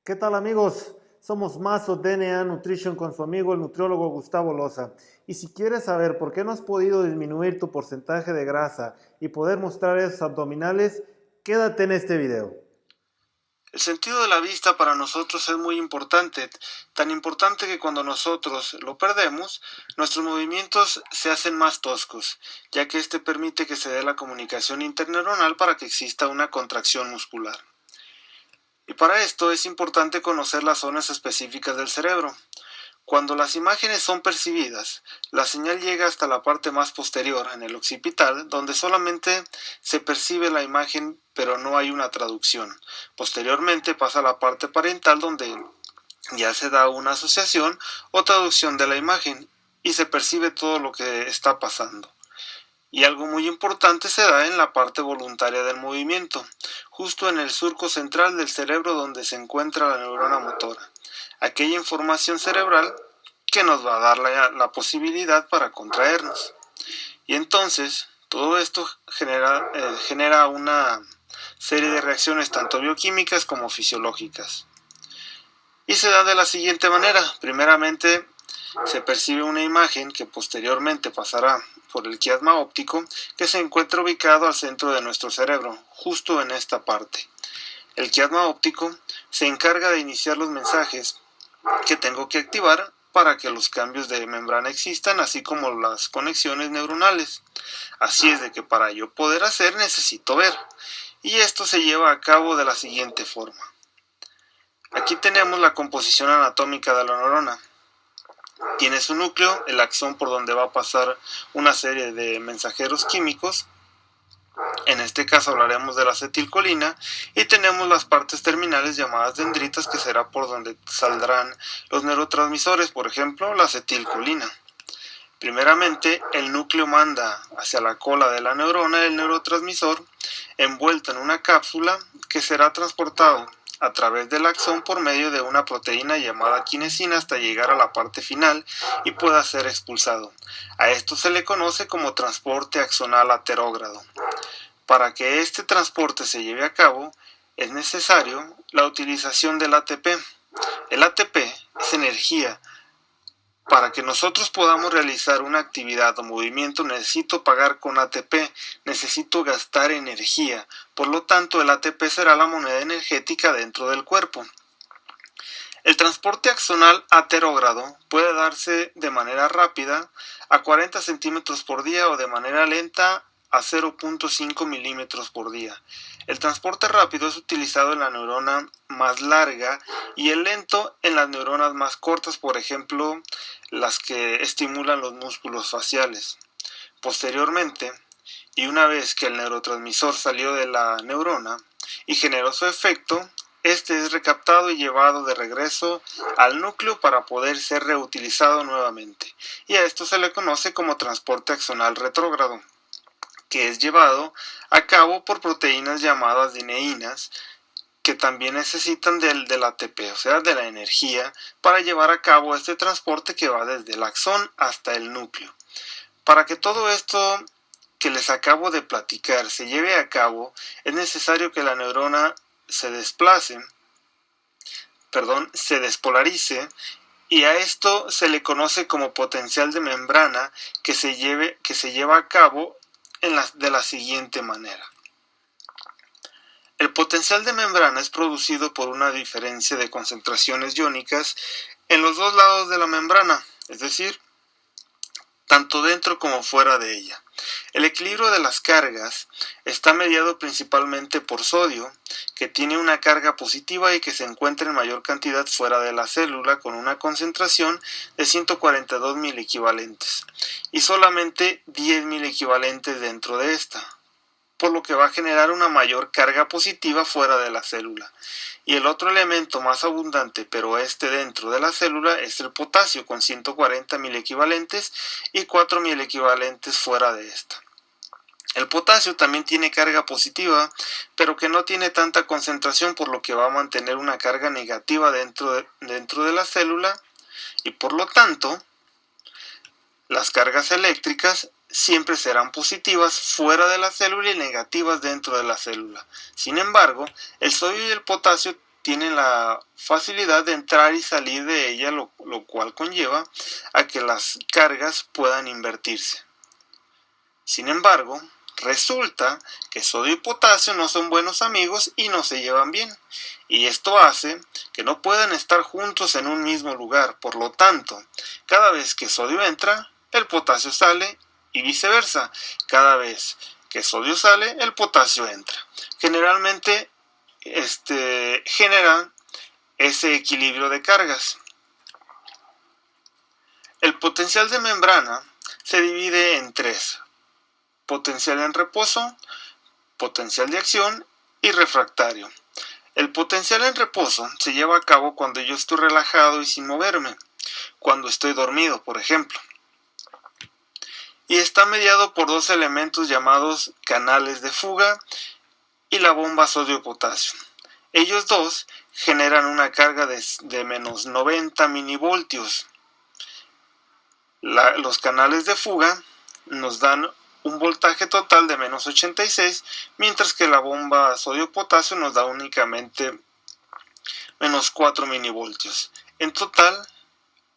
¿Qué tal amigos? Somos Mazo DNA Nutrition con su amigo el nutriólogo Gustavo Loza. Y si quieres saber por qué no has podido disminuir tu porcentaje de grasa y poder mostrar esos abdominales, quédate en este video. El sentido de la vista para nosotros es muy importante, tan importante que cuando nosotros lo perdemos, nuestros movimientos se hacen más toscos, ya que este permite que se dé la comunicación interneuronal para que exista una contracción muscular. Y para esto es importante conocer las zonas específicas del cerebro. Cuando las imágenes son percibidas, la señal llega hasta la parte más posterior, en el occipital, donde solamente se percibe la imagen pero no hay una traducción. Posteriormente pasa a la parte parietal, donde ya se da una asociación o traducción de la imagen y se percibe todo lo que está pasando. Y algo muy importante se da en la parte voluntaria del movimiento, justo en el surco central del cerebro donde se encuentra la neurona motora, aquella información cerebral que nos va a dar la posibilidad para contraernos. Y entonces todo esto genera una serie de reacciones tanto bioquímicas como fisiológicas. Y se da de la siguiente manera. Primeramente se percibe una imagen que posteriormente pasará por el quiasma óptico, que se encuentra ubicado al centro de nuestro cerebro, justo en esta parte. El quiasma óptico se encarga de iniciar los mensajes que tengo que activar para que los cambios de membrana existan, así como las conexiones neuronales. Así es de que para yo poder hacer necesito ver. Y esto se lleva a cabo de la siguiente forma. Aquí tenemos la composición anatómica de la neurona. Tiene su núcleo, el axón por donde va a pasar una serie de mensajeros químicos. En este caso hablaremos de la acetilcolina, y tenemos las partes terminales llamadas dendritas, que será por donde saldrán los neurotransmisores, por ejemplo la acetilcolina. Primeramente, el núcleo manda hacia la cola de la neurona el neurotransmisor envuelto en una cápsula que será transportado a través del axón por medio de una proteína llamada quinesina hasta llegar a la parte final y pueda ser expulsado. A esto se le conoce como transporte axonal aterógrado. Para que este transporte se lleve a cabo, es necesario la utilización del ATP. El ATP es energía. Para que nosotros podamos realizar una actividad o movimiento necesito pagar con ATP, necesito gastar energía, por lo tanto el ATP será la moneda energética dentro del cuerpo. El transporte axonal aterógrado puede darse de manera rápida a 40 centímetros por día o de manera lenta a 0.5 milímetros por día. El transporte rápido es utilizado en la neurona más larga y el lento en las neuronas más cortas, por ejemplo, las que estimulan los músculos faciales. Posteriormente, y una vez que el neurotransmisor salió de la neurona y generó su efecto, este es recaptado y llevado de regreso al núcleo para poder ser reutilizado nuevamente. Y a esto se le conoce como transporte axonal retrógrado, que es llevado a cabo por proteínas llamadas dineínas, que también necesitan del ATP, o sea, de la energía, para llevar a cabo este transporte que va desde el axón hasta el núcleo. Para que todo esto que les acabo de platicar se lleve a cabo, es necesario que la neurona se despolarice, y a esto se le conoce como potencial de membrana, que se lleva a cabo de la siguiente manera. El potencial de membrana es producido por una diferencia de concentraciones iónicas en los dos lados de la membrana, es decir, tanto dentro como fuera de ella. El equilibrio de las cargas está mediado principalmente por sodio, que tiene una carga positiva y que se encuentra en mayor cantidad fuera de la célula, con una concentración de 142 equivalentes y solamente 10 equivalentes dentro de esta, por lo que va a generar una mayor carga positiva fuera de la célula. Y el otro elemento más abundante, pero dentro de la célula, es el potasio, con 140 equivalentes y 4 equivalentes fuera de esta. El potasio también tiene carga positiva, pero que no tiene tanta concentración, por lo que va a mantener una carga negativa dentro de la célula, y por lo tanto, las cargas eléctricas siempre serán positivas fuera de la célula y negativas dentro de la célula. Sin embargo, el sodio y el potasio tienen la facilidad de entrar y salir de ella, lo cual conlleva a que las cargas puedan invertirse. Sin embargo, resulta que sodio y potasio no son buenos amigos y no se llevan bien, y esto hace que no puedan estar juntos en un mismo lugar. Por lo tanto, cada vez que sodio entra, el potasio sale, y viceversa. Cada vez que sodio sale, el potasio entra. Generalmente genera ese equilibrio de cargas. El potencial de membrana se divide en tres: potencial en reposo, potencial de acción y refractario. El potencial en reposo se lleva a cabo cuando yo estoy relajado y sin moverme, cuando estoy dormido, por ejemplo. Y está mediado por dos elementos llamados canales de fuga y la bomba sodio-potasio. Ellos dos generan una carga de menos 90 milivoltios. Los canales de fuga nos dan un voltaje total de menos 86, mientras que la bomba sodio-potasio nos da únicamente menos 4 milivoltios. En total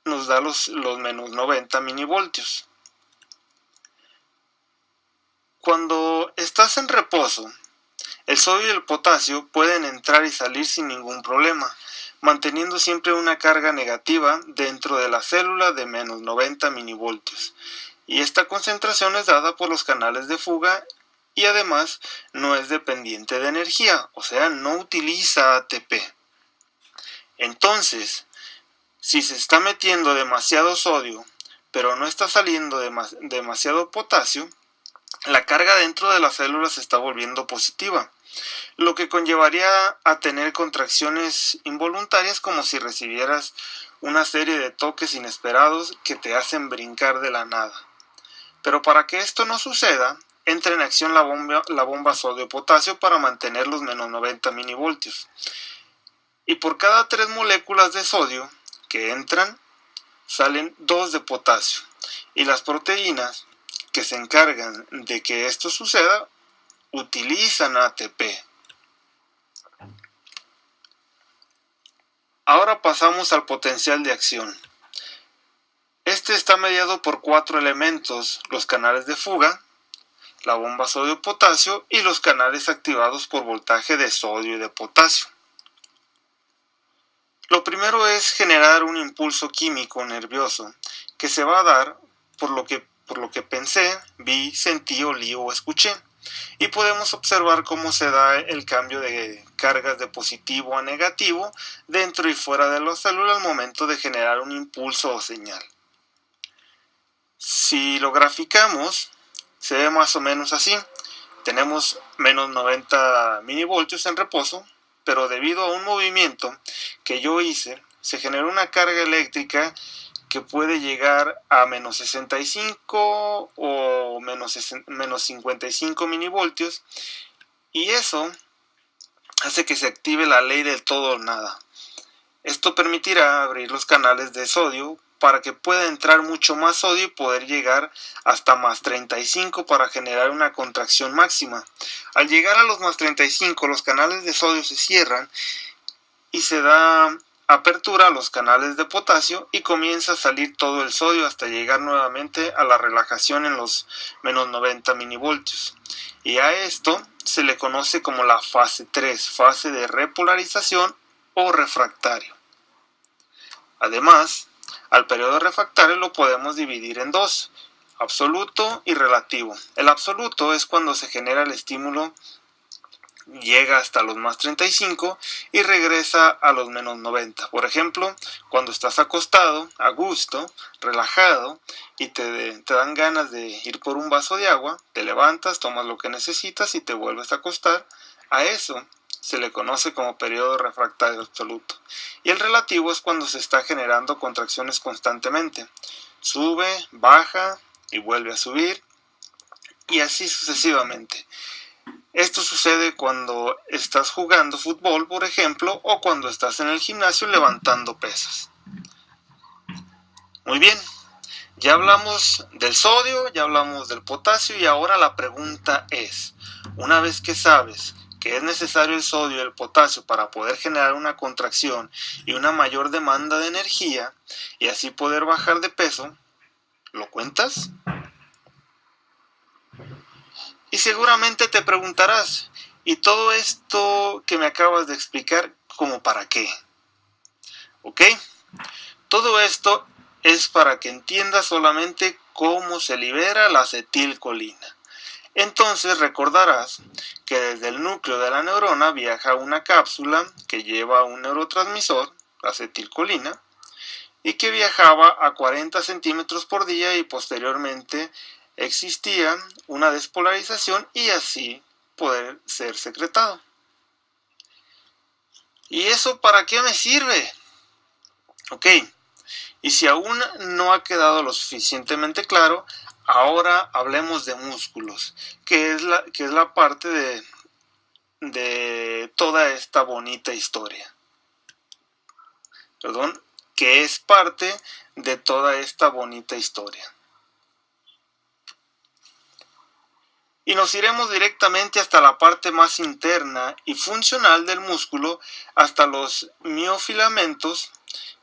nos da los menos 90 milivoltios. Cuando estás en reposo, el sodio y el potasio pueden entrar y salir sin ningún problema, manteniendo siempre una carga negativa dentro de la célula de menos 90 milivoltios. Y esta concentración es dada por los canales de fuga y además no es dependiente de energía, o sea, no utiliza ATP. Entonces, si se está metiendo demasiado sodio, pero no está saliendo demasiado potasio, la carga dentro de la célula se está volviendo positiva, lo que conllevaría a tener contracciones involuntarias, como si recibieras una serie de toques inesperados que te hacen brincar de la nada. Pero para que esto no suceda, entra en acción la bomba sodio-potasio para mantener los menos 90 milivoltios. Y por cada 3 moléculas de sodio que entran, salen 2 de potasio. Y las proteínas que se encargan de que esto suceda utilizan ATP. Ahora pasamos al potencial de acción. Este está mediado por 4 elementos: los canales de fuga, la bomba sodio-potasio y los canales activados por voltaje de sodio y de potasio. Lo primero es generar un impulso químico nervioso que se va a dar por lo que pensé, vi, sentí, olí o escuché. Y podemos observar cómo se da el cambio de cargas de positivo a negativo dentro y fuera de la célula al momento de generar un impulso o señal. Si lo graficamos, se ve más o menos así. Tenemos menos 90 milivoltios en reposo, pero debido a un movimiento que yo hice, se generó una carga eléctrica que puede llegar a menos 65 o menos 55 milivoltios, y eso hace que se active la ley del todo o nada. Esto permitirá abrir los canales de sodio para que pueda entrar mucho más sodio y poder llegar hasta más 35 para generar una contracción máxima. Al llegar a los más 35, los canales de sodio se cierran y se da apertura a los canales de potasio y comienza a salir todo el sodio hasta llegar nuevamente a la relajación en los menos 90 milivoltios. Y a esto se le conoce como la fase 3, fase de repolarización o refractario. Además, al periodo refractario lo podemos dividir en dos: absoluto y relativo. El absoluto es cuando se genera el estímulo, llega hasta los más 35 y regresa a los menos 90. Por ejemplo, cuando estás acostado, a gusto, relajado, y te dan ganas de ir por un vaso de agua, te levantas, tomas lo que necesitas y te vuelves a acostar. A eso se le conoce como periodo refractario absoluto. Y el relativo es cuando se está generando contracciones constantemente. Sube, baja y vuelve a subir, y así sucesivamente. Esto sucede cuando estás jugando fútbol, por ejemplo, o cuando estás en el gimnasio levantando pesas. Muy bien, ya hablamos del sodio, ya hablamos del potasio, y ahora la pregunta es: una vez que sabes que es necesario el sodio y el potasio para poder generar una contracción y una mayor demanda de energía y así poder bajar de peso, ¿lo cuentas? Y seguramente te preguntarás, ¿y todo esto que me acabas de explicar, como para qué? ¿Ok? Todo esto es para que entiendas solamente cómo se libera la acetilcolina. Entonces recordarás que desde el núcleo de la neurona viaja una cápsula que lleva un neurotransmisor, la acetilcolina, y que viajaba a 40 centímetros por día y posteriormente existía una despolarización y así poder ser secretado. ¿Y eso para qué me sirve? Ok, y si aún no ha quedado lo suficientemente claro, ahora hablemos de músculos, que es la parte de toda esta bonita historia. Perdón, que es parte de toda esta bonita historia. Y nos iremos directamente hasta la parte más interna y funcional del músculo, hasta los miofilamentos,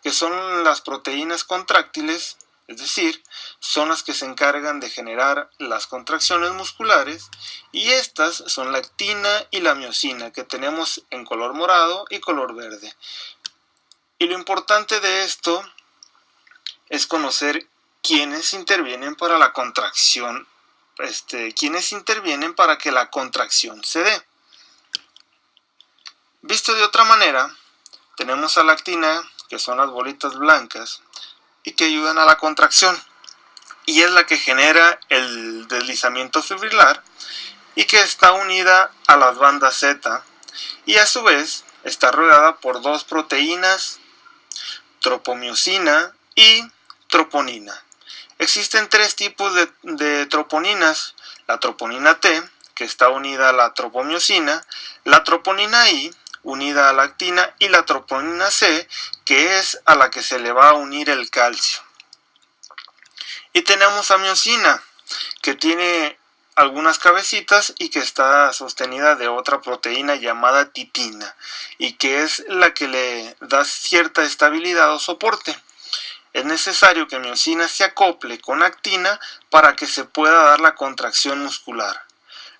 que son las proteínas contráctiles, es decir, son las que se encargan de generar las contracciones musculares, y estas son la actina y la miosina, que tenemos en color morado y color verde. Y lo importante de esto es conocer quiénes intervienen para la contracción, quiénes intervienen para que la contracción se dé. Visto de otra manera, tenemos a la actina, que son las bolitas blancas, y que ayudan a la contracción, y es la que genera el deslizamiento fibrilar, y que está unida a las bandas Z, y a su vez está rodeada por dos proteínas, tropomiosina y troponina. Existen tres tipos de troponinas: la troponina T, que está unida a la tropomiosina, la troponina I, unida a la actina, y la troponina C, que es a la que se le va a unir el calcio. Y tenemos a miosina, que tiene algunas cabecitas y que está sostenida de otra proteína llamada titina, y que es la que le da cierta estabilidad o soporte. Es necesario que miosina se acople con actina para que se pueda dar la contracción muscular.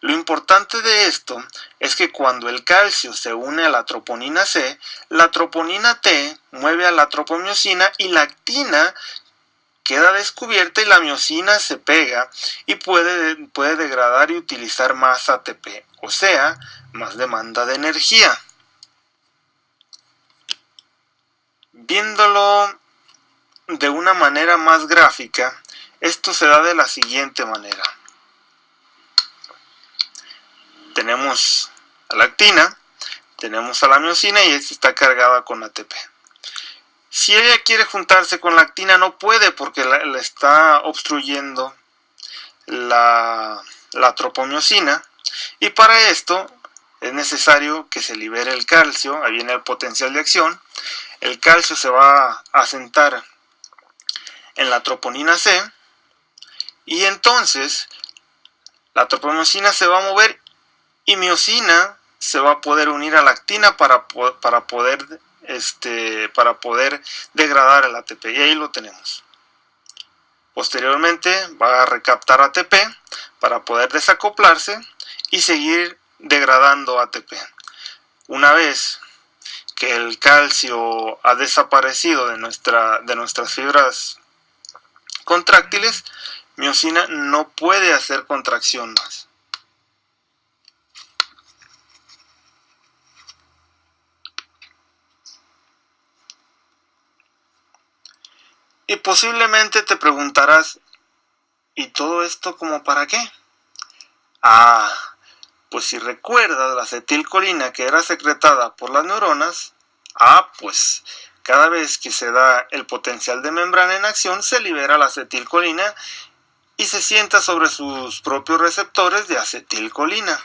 Lo importante de esto es que cuando el calcio se une a la troponina C, la troponina T mueve a la tropomiosina y la actina queda descubierta y la miosina se pega y puede degradar y utilizar más ATP, o sea, más demanda de energía. Viéndolo de una manera más gráfica, esto se da de la siguiente manera. Tenemos a la actina, tenemos a la miosina y esta está cargada con ATP. Si ella quiere juntarse con la actina no puede porque la está obstruyendo la tropomiosina, y para esto es necesario que se libere el calcio. Ahí viene el potencial de acción. El calcio se va a asentar en la troponina C y entonces la tropomiosina se va a mover y miosina se va a poder unir a la actina para poder degradar el ATP, y ahí lo tenemos. Posteriormente va a recaptar ATP para poder desacoplarse y seguir degradando ATP. Una vez que el calcio ha desaparecido de nuestras fibras contráctiles, miosina no puede hacer contracción más. Y posiblemente te preguntarás, ¿y todo esto como para qué? Pues si recuerdas la acetilcolina que era secretada por las neuronas, pues cada vez que se da el potencial de membrana en acción, se libera la acetilcolina y se sienta sobre sus propios receptores de acetilcolina.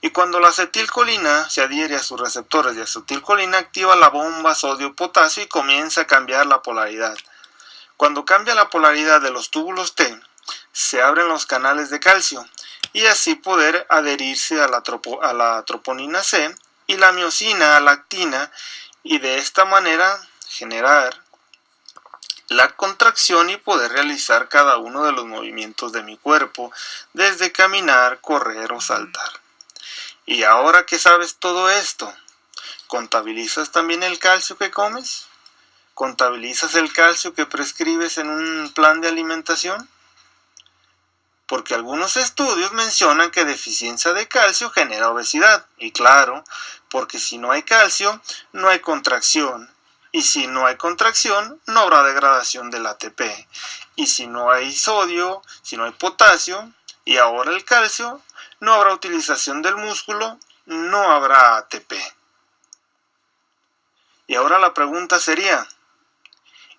Y cuando la acetilcolina se adhiere a sus receptores de acetilcolina, activa la bomba sodio-potasio y comienza a cambiar la polaridad. Cuando cambia la polaridad de los túbulos T, se abren los canales de calcio, y así poder adherirse a la troponina C y la miosina a la actina, y de esta manera generar la contracción y poder realizar cada uno de los movimientos de mi cuerpo, desde caminar, correr o saltar. Y ahora que sabes todo esto, ¿contabilizas también el calcio que comes? ¿Contabilizas el calcio que prescribes en un plan de alimentación? Porque algunos estudios mencionan que deficiencia de calcio genera obesidad. Y claro, porque si no hay calcio, no hay contracción. Y si no hay contracción, no habrá degradación del ATP. Y si no hay sodio, si no hay potasio, y ahora el calcio, no habrá utilización del músculo, no habrá ATP. Y ahora la pregunta sería,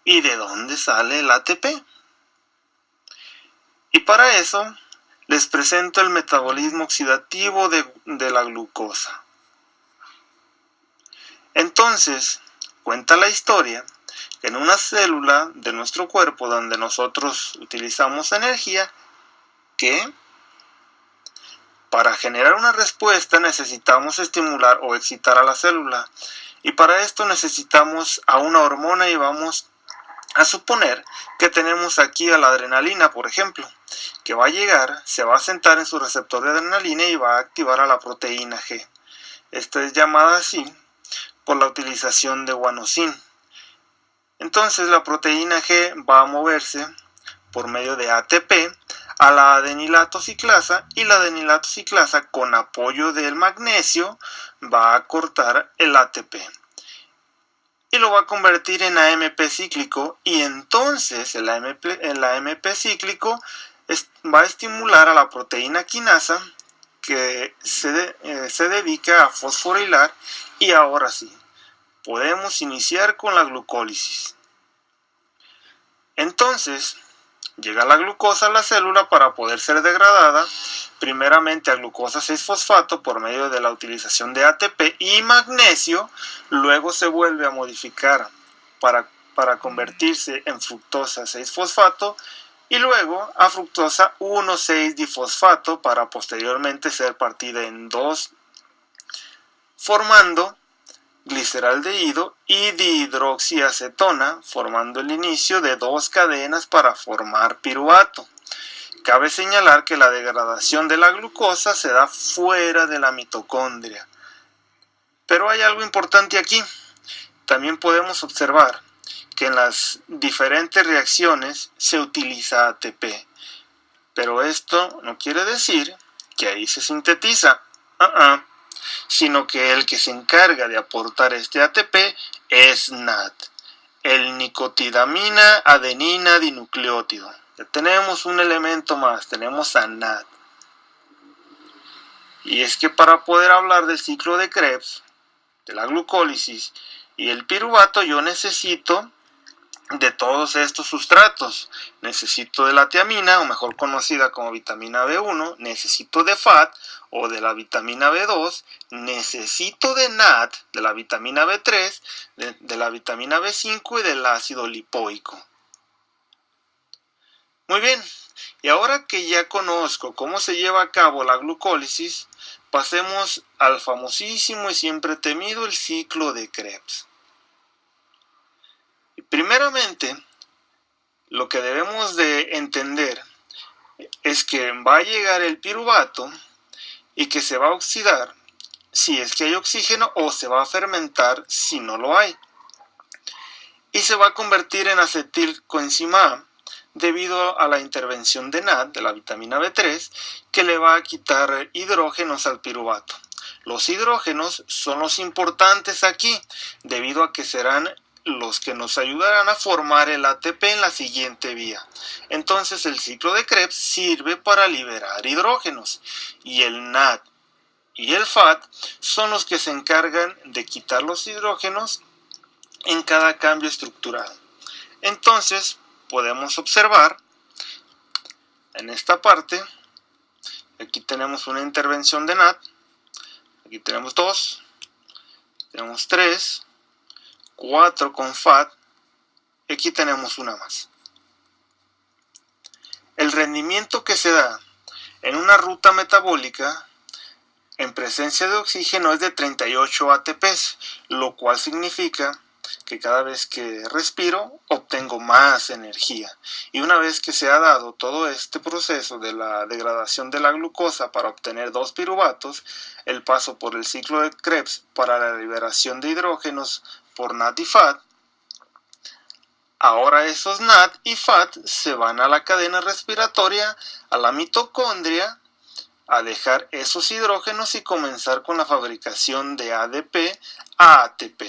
¿y de dónde sale el ATP? Y para eso les presento el metabolismo oxidativo de la glucosa. Entonces, cuenta la historia que en una célula de nuestro cuerpo donde nosotros utilizamos energía, que para generar una respuesta necesitamos estimular o excitar a la célula. Y para esto necesitamos a una hormona, y vamos a suponer que tenemos aquí a la adrenalina, por ejemplo, que va a llegar, se va a sentar en su receptor de adrenalina y va a activar a la proteína G. Esta es llamada así por la utilización de guanosina. Entonces la proteína G va a moverse por medio de ATP a la adenilato ciclasa, y la adenilato ciclasa, con apoyo del magnesio, va a cortar el ATP y lo va a convertir en AMP cíclico, y entonces el AMP cíclico va a estimular a la proteína quinasa, que se dedica a fosforilar, y ahora sí, podemos iniciar con la glucólisis. Entonces, llega la glucosa a la célula para poder ser degradada, primeramente a glucosa 6-fosfato por medio de la utilización de ATP y magnesio, luego se vuelve a modificar para convertirse en fructosa 6-fosfato, y luego a fructosa 1,6-difosfato para posteriormente ser partida en dos, formando gliceraldehído y dihidroxiacetona, formando el inicio de dos cadenas para formar piruvato. Cabe señalar que la degradación de la glucosa se da fuera de la mitocondria. Pero hay algo importante aquí. También podemos observar que en las diferentes reacciones se utiliza ATP. Pero esto no quiere decir que ahí se sintetiza, sino que el que se encarga de aportar este ATP es NAD, el nicotidamina adenina dinucleótido. Ya tenemos un elemento más, tenemos a NAD. Y es que para poder hablar del ciclo de Krebs, de la glucólisis y el piruvato, yo necesito de todos estos sustratos. Necesito de la tiamina, o mejor conocida como vitamina B1, necesito de FAT o de la vitamina B2, necesito de NAD, de la vitamina B3, de la vitamina B5 y del ácido lipoico. Muy bien, y ahora que ya conozco cómo se lleva a cabo la glucólisis, pasemos al famosísimo y siempre temido el ciclo de Krebs. Primeramente, lo que debemos de entender es que va a llegar el piruvato y que se va a oxidar si es que hay oxígeno, o se va a fermentar si no lo hay. Y se va a convertir en acetilcoenzima A debido a la intervención de NAD, de la vitamina B3, que le va a quitar hidrógenos al piruvato. Los hidrógenos son los importantes aquí, debido a que serán los que nos ayudarán a formar el ATP en la siguiente vía. Entonces el ciclo de Krebs sirve para liberar hidrógenos, y el NAD y el FAT son los que se encargan de quitar los hidrógenos en cada cambio estructural. Entonces podemos observar en esta parte, aquí tenemos una intervención de NAD, aquí tenemos 2, tenemos 3, 4 con FAT, y aquí tenemos una más. El rendimiento que se da en una ruta metabólica en presencia de oxígeno es de 38 ATPs, lo cual significa que cada vez que respiro obtengo más energía. Y una vez que se ha dado todo este proceso de la degradación de la glucosa para obtener 2 piruvatos, el paso por el ciclo de Krebs para la liberación de hidrógenos por NAD y FAT, ahora esos NAD y FAT se van a la cadena respiratoria, a la mitocondria, a dejar esos hidrógenos y comenzar con la fabricación de ADP a ATP.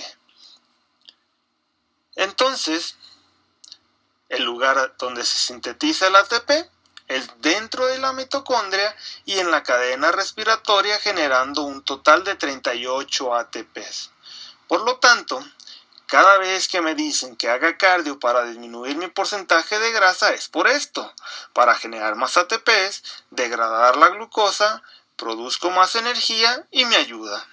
Entonces, el lugar donde se sintetiza el ATP es dentro de la mitocondria y en la cadena respiratoria, generando un total de 38 ATPs. Por lo tanto, cada vez que me dicen que haga cardio para disminuir mi porcentaje de grasa es por esto, para generar más ATPs, degradar la glucosa, produzco más energía y me ayuda.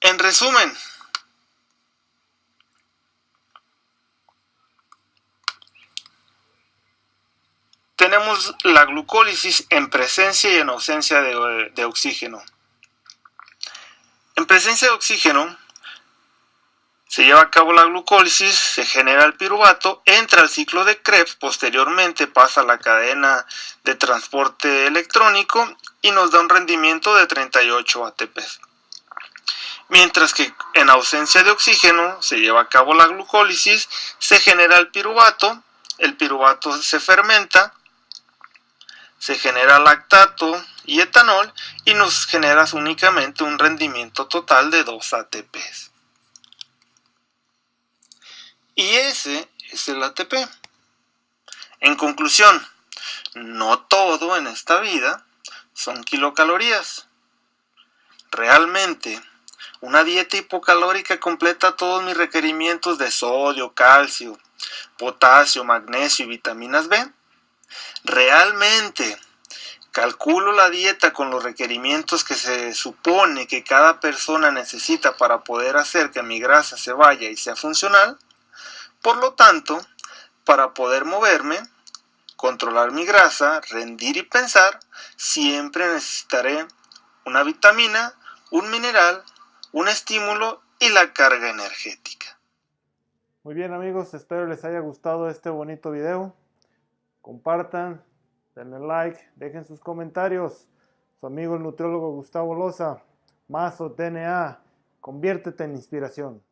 En resumen, tenemos la glucólisis en presencia y en ausencia de oxígeno. En presencia de oxígeno se lleva a cabo la glucólisis, se genera el piruvato, entra al ciclo de Krebs, posteriormente pasa a la cadena de transporte electrónico y nos da un rendimiento de 38 ATPs. Mientras que en ausencia de oxígeno se lleva a cabo la glucólisis, se genera el piruvato se fermenta, se genera lactato y etanol y nos genera únicamente un rendimiento total de 2 ATPs. Y ese es el ATP. En conclusión, no todo en esta vida son kilocalorías. Realmente, una dieta hipocalórica completa todos mis requerimientos de sodio, calcio, potasio, magnesio y vitaminas B. Realmente, calculo la dieta con los requerimientos que se supone que cada persona necesita para poder hacer que mi grasa se vaya y sea funcional. Por lo tanto, para poder moverme, controlar mi grasa, rendir y pensar, siempre necesitaré una vitamina, un mineral, un estímulo y la carga energética. Muy bien amigos, espero les haya gustado este bonito video. Compartan, denle like, dejen sus comentarios. Su amigo el nutriólogo Gustavo Loza, Mazo DNA, conviértete en inspiración.